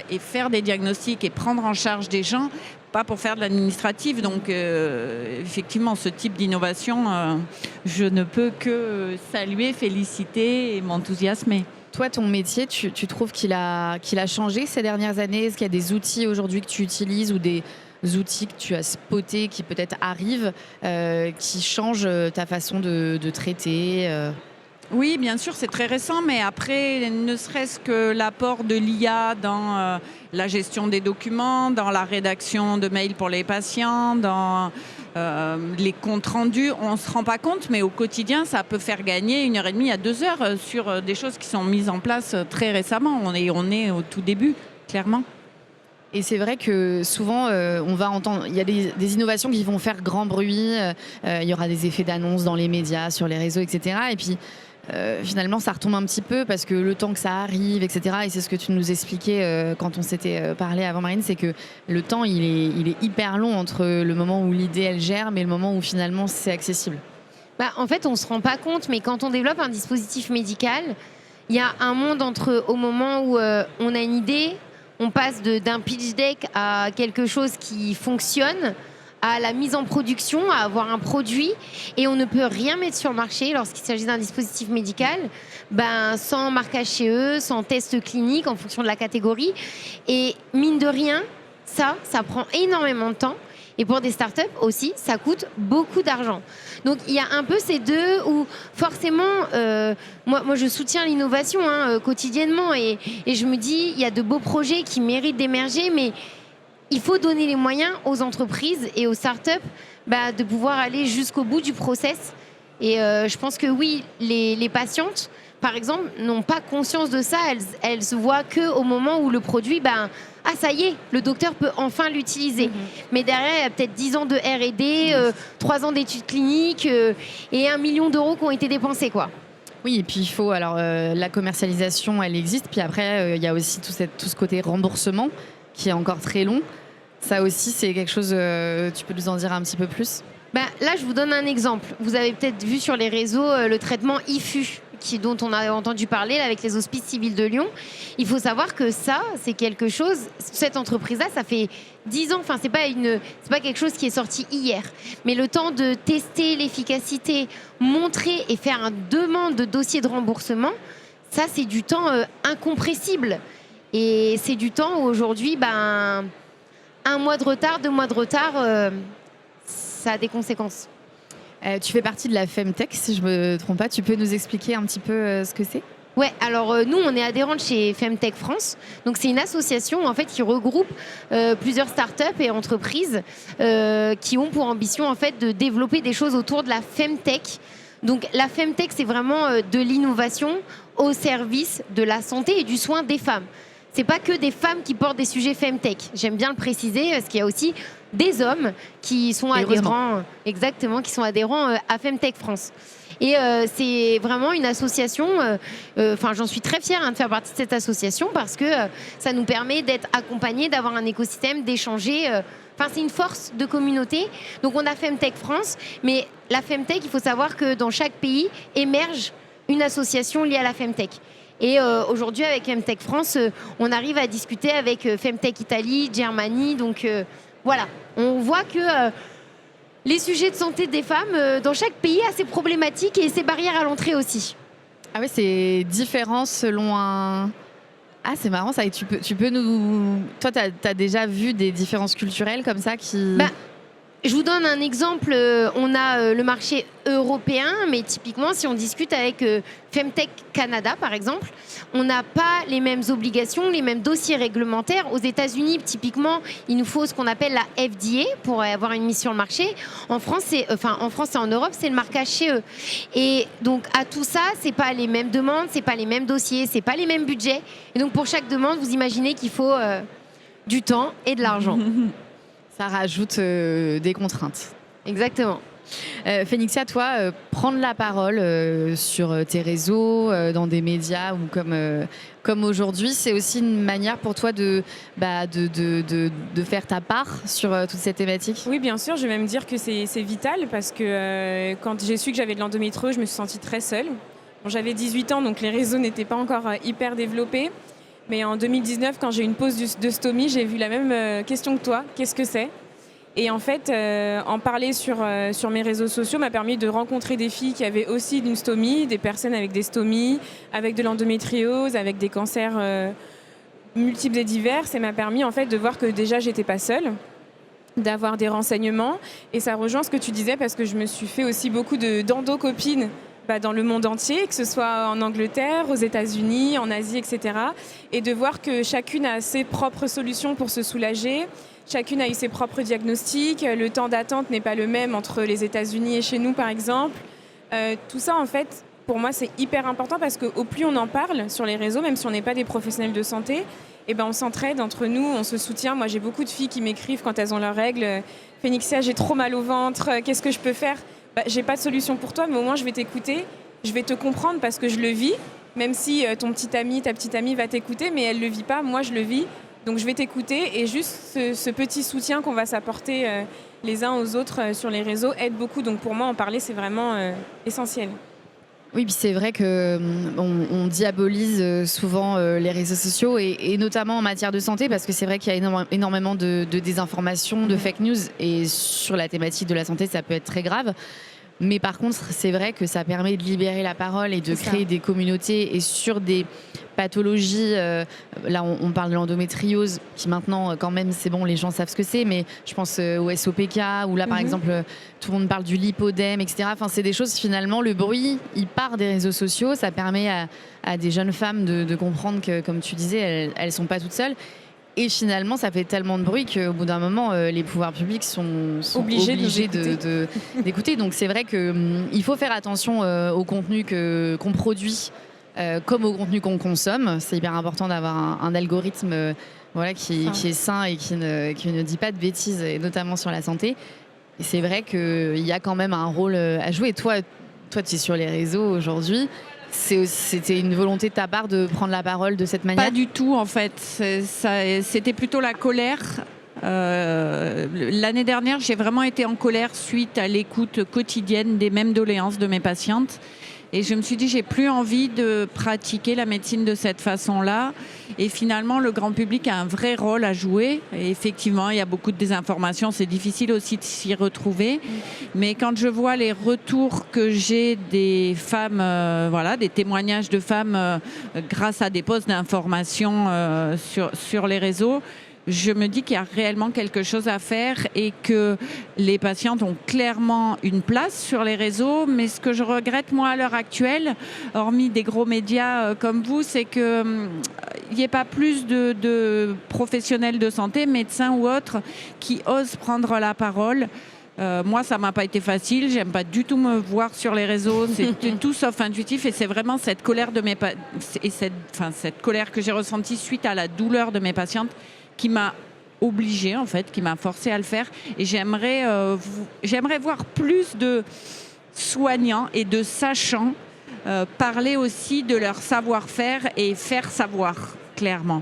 et faire des diagnostics et prendre en charge des gens, pas pour faire de l'administratif. Donc, effectivement, ce type d'innovation, je ne peux que saluer, féliciter et m'enthousiasmer. Toi, ton métier, tu trouves qu'il a changé ces dernières années? Est-ce qu'il y a des outils aujourd'hui que tu utilises ou des outils que tu as spotés qui peut-être arrivent, qui changent ta façon de traiter Oui, bien sûr, c'est très récent, mais après, ne serait-ce que l'apport de l'IA dans la gestion des documents, dans la rédaction de mails pour les patients, dans les comptes rendus, on ne se rend pas compte, mais au quotidien, ça peut faire gagner 1h30 à 2 heures sur des choses qui sont mises en place très récemment. On est au tout début, clairement. Et c'est vrai que souvent, on va entendre, il y a des innovations qui vont faire grand bruit, il y aura des effets d'annonce dans les médias, sur les réseaux, etc. Et puis, finalement, ça retombe un petit peu parce que le temps que ça arrive, etc. Et c'est ce que tu nous expliquais quand on s'était parlé avant, Marine, c'est que le temps, il est hyper long entre le moment où l'idée, elle germe et le moment où finalement c'est accessible. En fait, on ne se rend pas compte, mais quand on développe un dispositif médical, il y a un monde entre au moment où on a une idée, on passe d'un pitch deck à quelque chose qui fonctionne, à la mise en production, à avoir un produit, et on ne peut rien mettre sur le marché lorsqu'il s'agit d'un dispositif médical, sans marquage CE, sans test clinique en fonction de la catégorie. Et mine de rien, ça prend énormément de temps. Et pour des startups aussi, ça coûte beaucoup d'argent. Donc il y a un peu ces deux où forcément, moi je soutiens l'innovation quotidiennement et je me dis, il y a de beaux projets qui méritent d'émerger, mais il faut donner les moyens aux entreprises et aux startups de pouvoir aller jusqu'au bout du process. Et je pense que oui, les patientes, par exemple, n'ont pas conscience de ça. Elles se voient qu'au moment où le produit, ça y est, le docteur peut enfin l'utiliser. Mais derrière, il y a peut-être 10 ans de R&D, 3 ans d'études cliniques et 1 million d'euros qui ont été dépensés, quoi. Oui, et puis il faut, la commercialisation, elle existe. Puis après, il y a aussi tout ce côté remboursement qui est encore très long. Ça aussi, c'est quelque chose, tu peux nous en dire un petit peu plus? Là, je vous donne un exemple. Vous avez peut-être vu sur les réseaux le traitement IFU, dont on a entendu parler là, avec les Hospices Civils de Lyon. Il faut savoir que ça, c'est quelque chose... Cette entreprise-là, ça fait 10 ans. Enfin, c'est pas quelque chose qui est sorti hier. Mais le temps de tester l'efficacité, montrer et faire une demande de dossier de remboursement, ça, c'est du temps incompressible. Et c'est du temps où aujourd'hui, un mois de retard, 2 mois de retard, ça a des conséquences. Tu fais partie de la Femtech, si je ne me trompe pas. Tu peux nous expliquer un petit peu ce que c'est ? Ouais, alors nous, on est adhérente chez Femtech France. Donc, c'est une association en fait, qui regroupe plusieurs startups et entreprises qui ont pour ambition en fait, de développer des choses autour de la Femtech. Donc, la Femtech, c'est vraiment de l'innovation au service de la santé et du soin des femmes. C'est pas que des femmes qui portent des sujets Femtech. J'aime bien le préciser parce qu'il y a aussi des hommes qui sont adhérents, exactement, qui sont adhérents à Femtech France. Et c'est vraiment une association, j'en suis très fière de faire partie de cette association parce que ça nous permet d'être accompagnés, d'avoir un écosystème, d'échanger. C'est une force de communauté. Donc on a Femtech France, mais la Femtech, il faut savoir que dans chaque pays émerge une association liée à la Femtech. Et aujourd'hui, avec Femtech France, on arrive à discuter avec Femtech Italie, Germany. Donc voilà, on voit que les sujets de santé des femmes, dans chaque pays, a ses problématiques et ses barrières à l'entrée aussi. Ah oui, c'est différent selon un... Ah, c'est marrant ça. Et tu peux nous... Toi, tu as déjà vu des différences culturelles comme ça qui... Je vous donne un exemple. On a le marché européen, mais typiquement, si on discute avec Femtech Canada, par exemple, on n'a pas les mêmes obligations, les mêmes dossiers réglementaires. Aux États-Unis, typiquement, il nous faut ce qu'on appelle la FDA pour avoir une mise sur le marché. En France et en Europe, c'est le marquage chez eux. Et donc, à tout ça, c'est pas les mêmes demandes, c'est pas les mêmes dossiers, c'est pas les mêmes budgets. Et donc, pour chaque demande, vous imaginez qu'il faut du temps et de l'argent. Ça rajoute des contraintes. Exactement. Phénixia, toi, prendre la parole sur tes réseaux, dans des médias ou comme aujourd'hui, c'est aussi une manière pour toi de faire ta part sur toute cette thématique ? Oui, bien sûr. Je vais même dire que c'est vital parce que quand j'ai su que j'avais de l'endométriose, je me suis sentie très seule. Bon, j'avais 18 ans, donc les réseaux n'étaient pas encore hyper développés. Mais en 2019, quand j'ai eu une pause de stomie, j'ai vu la même question que toi. Qu'est-ce que c'est ? Et en fait, en parler sur mes réseaux sociaux m'a permis de rencontrer des filles qui avaient aussi une stomie, des personnes avec des stomies, avec de l'endométriose, avec des cancers multiples et divers. Et m'a permis en fait de voir que déjà, j'étais pas seule, d'avoir des renseignements. Et ça rejoint ce que tu disais parce que je me suis fait aussi beaucoup d'endo-copines dans le monde entier, que ce soit en Angleterre, aux États-Unis, en Asie, etc. Et de voir que chacune a ses propres solutions pour se soulager, chacune a eu ses propres diagnostics, le temps d'attente n'est pas le même entre les États-Unis et chez nous, par exemple. Tout ça, en fait, pour moi, c'est hyper important parce qu'au plus on en parle sur les réseaux, même si on n'est pas des professionnels de santé, on s'entraide entre nous, on se soutient. Moi, j'ai beaucoup de filles qui m'écrivent quand elles ont leurs règles. « Phénixia, j'ai trop mal au ventre, qu'est-ce que je peux faire ?» J'ai pas de solution pour toi, mais au moins je vais t'écouter, je vais te comprendre parce que je le vis, même si ton petit ami, ta petite amie va t'écouter, mais elle le vit pas, moi je le vis, donc je vais t'écouter et juste ce petit soutien qu'on va s'apporter les uns aux autres sur les réseaux aide beaucoup, donc pour moi en parler c'est vraiment essentiel. Oui, puis c'est vrai qu'on diabolise souvent les réseaux sociaux et notamment en matière de santé parce que c'est vrai qu'il y a énormément de désinformation, de fake news et sur la thématique de la santé, ça peut être très grave. Mais par contre, c'est vrai que ça permet de libérer la parole et de créer des communautés et sur des pathologies. Là, on parle de l'endométriose qui maintenant, quand même, c'est bon, les gens savent ce que c'est. Mais je pense au SOPK ou là, par exemple, tout le monde parle du lipodème, etc. Enfin, c'est des choses, finalement, le bruit, il part des réseaux sociaux. Ça permet à des jeunes femmes de comprendre que, comme tu disais, elles sont pas toutes seules. Et finalement, ça fait tellement de bruit qu'au bout d'un moment, les pouvoirs publics sont obligés d'écouter. Donc c'est vrai qu'il faut faire attention au contenu qu'on produit comme au contenu qu'on consomme. C'est hyper important d'avoir un algorithme qui est sain et qui ne dit pas de bêtises, et notamment sur la santé. Et c'est vrai qu'il y a quand même un rôle à jouer. Toi, tu es sur les réseaux aujourd'hui. C'était une volonté de ta part de prendre la parole de cette manière ? Pas du tout, en fait. C'était plutôt la colère. L'année dernière, j'ai vraiment été en colère suite à l'écoute quotidienne des mêmes doléances de mes patientes. Et je me suis dit, j'ai plus envie de pratiquer la médecine de cette façon-là. Et finalement, le grand public a un vrai rôle à jouer. Et effectivement, il y a beaucoup de désinformation. C'est difficile aussi de s'y retrouver. Mais quand je vois les retours que j'ai des femmes, des témoignages de femmes grâce à des posts d'information sur les réseaux, je me dis qu'il y a réellement quelque chose à faire et que les patientes ont clairement une place sur les réseaux. Mais ce que je regrette, moi, à l'heure actuelle, hormis des gros médias comme vous, c'est qu'il n'y ait pas plus de professionnels de santé, médecins ou autres, qui osent prendre la parole. Moi, ça m'a pas été facile. J'aime pas du tout me voir sur les réseaux. C'est tout sauf intuitif. Et c'est vraiment cette colère cette colère que j'ai ressentie suite à la douleur de mes patientes qui m'a obligée, en fait, qui m'a forcée à le faire. Et j'aimerais voir plus de soignants et de sachants parler aussi de leur savoir-faire et faire savoir, clairement.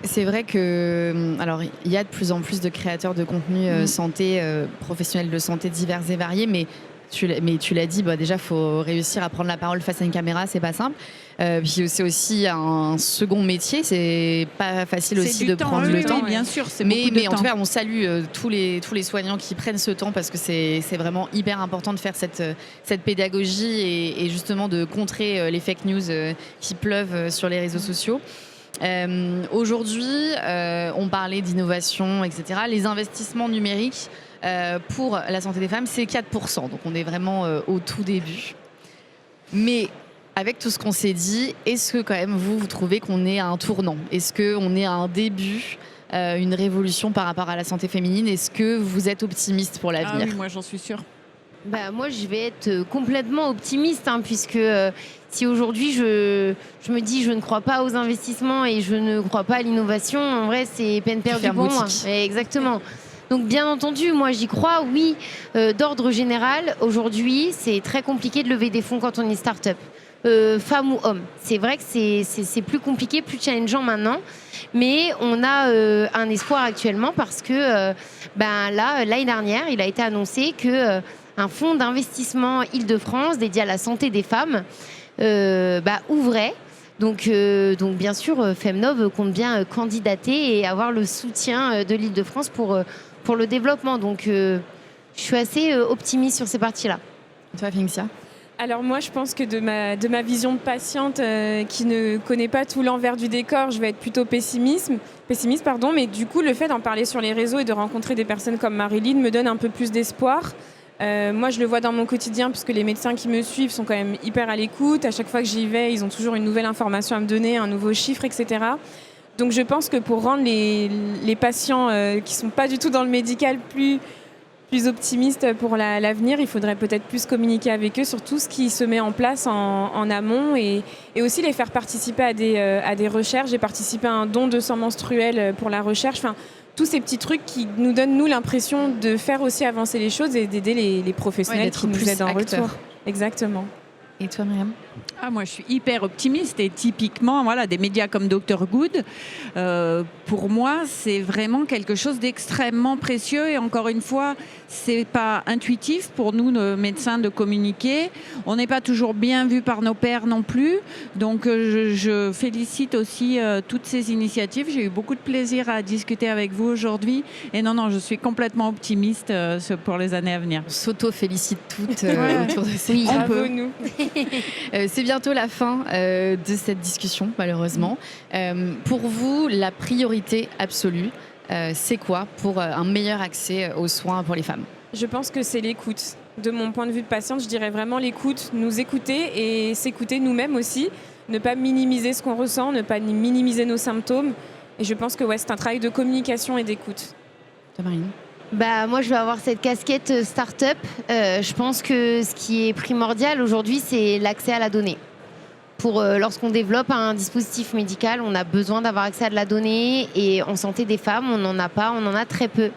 C'est vrai que, alors, il y a de plus en plus de créateurs de contenu santé, professionnels de santé divers et variés, mais tu l'as dit, déjà, il faut réussir à prendre la parole face à une caméra, c'est pas simple. Puis c'est aussi un second métier, c'est pas facile aussi de prendre le temps. Oui, bien sûr, c'est mais beaucoup de en temps. tout cas, on salue tous les soignants qui prennent ce temps parce que c'est vraiment hyper important de faire cette pédagogie et justement de contrer les fake news qui pleuvent sur les réseaux sociaux. Aujourd'hui, on parlait d'innovation, etc. Les investissements numériques pour la santé des femmes, c'est 4%. Donc on est vraiment au tout début. Mais avec tout ce qu'on s'est dit, est-ce que quand même vous trouvez qu'on est à un tournant? Est-ce qu'on est à un début, une révolution par rapport à la santé féminine? Est-ce que vous êtes optimiste pour l'avenir? Oui, moi j'en suis sûre. Moi, je vais être complètement optimiste, puisque si aujourd'hui je me dis je ne crois pas aux investissements et je ne crois pas à l'innovation, en vrai, c'est peine perdue pour moi. Exactement. Donc, bien entendu, moi, j'y crois, oui. D'ordre général, aujourd'hui, c'est très compliqué de lever des fonds quand on est start-up. Femme ou homme. C'est vrai que c'est plus compliqué, plus challengeant maintenant. Mais on a un espoir actuellement parce que l'année dernière, il a été annoncé que un fonds d'investissement Île-de-France dédié à la santé des femmes ouvrait. Donc bien sûr, Femnov compte bien candidater et avoir le soutien de l'Île-de-France pour le développement. Donc je suis assez optimiste sur ces parties-là. Toi, Fengxia? Alors moi, je pense que de ma vision de patiente qui ne connaît pas tout l'envers du décor, je vais être plutôt pessimiste, mais du coup, le fait d'en parler sur les réseaux et de rencontrer des personnes comme Marilyn me donne un peu plus d'espoir. Moi, je le vois dans mon quotidien puisque les médecins qui me suivent sont quand même hyper à l'écoute. À chaque fois que j'y vais, ils ont toujours une nouvelle information à me donner, un nouveau chiffre, etc. Donc je pense que pour rendre les patients qui ne sont pas du tout dans le médical plus optimistes pour l'avenir, il faudrait peut-être plus communiquer avec eux sur tout ce qui se met en place en amont et aussi les faire participer à des recherches. J'ai participé à un don de sang menstruel pour la recherche. Enfin, tous ces petits trucs qui nous donnent, nous, l'impression de faire aussi avancer les choses et d'aider les professionnels qui nous aident en retour. Exactement. Et toi, Myriam? Moi, je suis hyper optimiste et typiquement, des médias comme Dr Good, pour moi, c'est vraiment quelque chose d'extrêmement précieux et encore une fois, c'est pas intuitif pour nous, nos médecins, de communiquer. On n'est pas toujours bien vu par nos pairs non plus. Donc, je félicite aussi toutes ces initiatives. J'ai eu beaucoup de plaisir à discuter avec vous aujourd'hui. Et non, je suis complètement optimiste pour les années à venir. On s'auto-félicite toutes autour de ça. Oui, bravo, nous. C'est bientôt la fin de cette discussion, malheureusement. Pour vous, la priorité absolue, c'est quoi pour un meilleur accès aux soins pour les femmes? Je pense que c'est l'écoute. De mon point de vue de patiente, je dirais vraiment l'écoute, nous écouter et s'écouter nous-mêmes aussi. Ne pas minimiser ce qu'on ressent, ne pas minimiser nos symptômes. Et je pense que c'est un travail de communication et d'écoute. Toi, Marine? Moi, je vais avoir cette casquette start-up. Je pense que ce qui est primordial aujourd'hui, c'est l'accès à la donnée. Lorsqu'on développe un dispositif médical, on a besoin d'avoir accès à de la donnée et en santé des femmes, on n'en a pas, on en a très peu.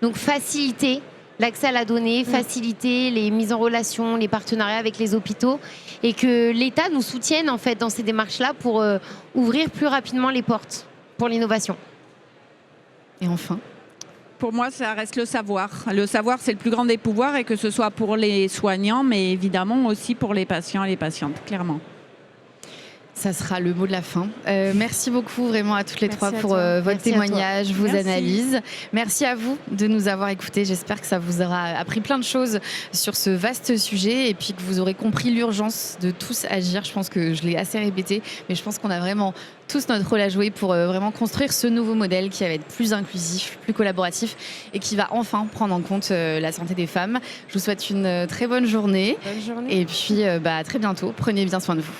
Donc faciliter l'accès à la donnée, faciliter les mises en relation, les partenariats avec les hôpitaux et que l'État nous soutienne en fait dans ces démarches-là pour ouvrir plus rapidement les portes pour l'innovation. Et enfin? Pour moi, ça reste le savoir. Le savoir, c'est le plus grand des pouvoirs, et que ce soit pour les soignants, mais évidemment aussi pour les patients et les patientes, clairement. Ça sera le mot de la fin. Merci beaucoup vraiment à toutes les trois pour votre Merci à témoignage, vos Merci. analyses. Merci à vous de nous avoir écoutés. J'espère que ça vous aura appris plein de choses sur ce vaste sujet et puis que vous aurez compris l'urgence de tous agir. Je pense que je l'ai assez répété, mais je pense qu'on a vraiment tous notre rôle à jouer pour vraiment construire ce nouveau modèle qui va être plus inclusif, plus collaboratif et qui va enfin prendre en compte la santé des femmes. Je vous souhaite une très bonne journée Bonne journée. et puis à très bientôt. Prenez bien soin de vous.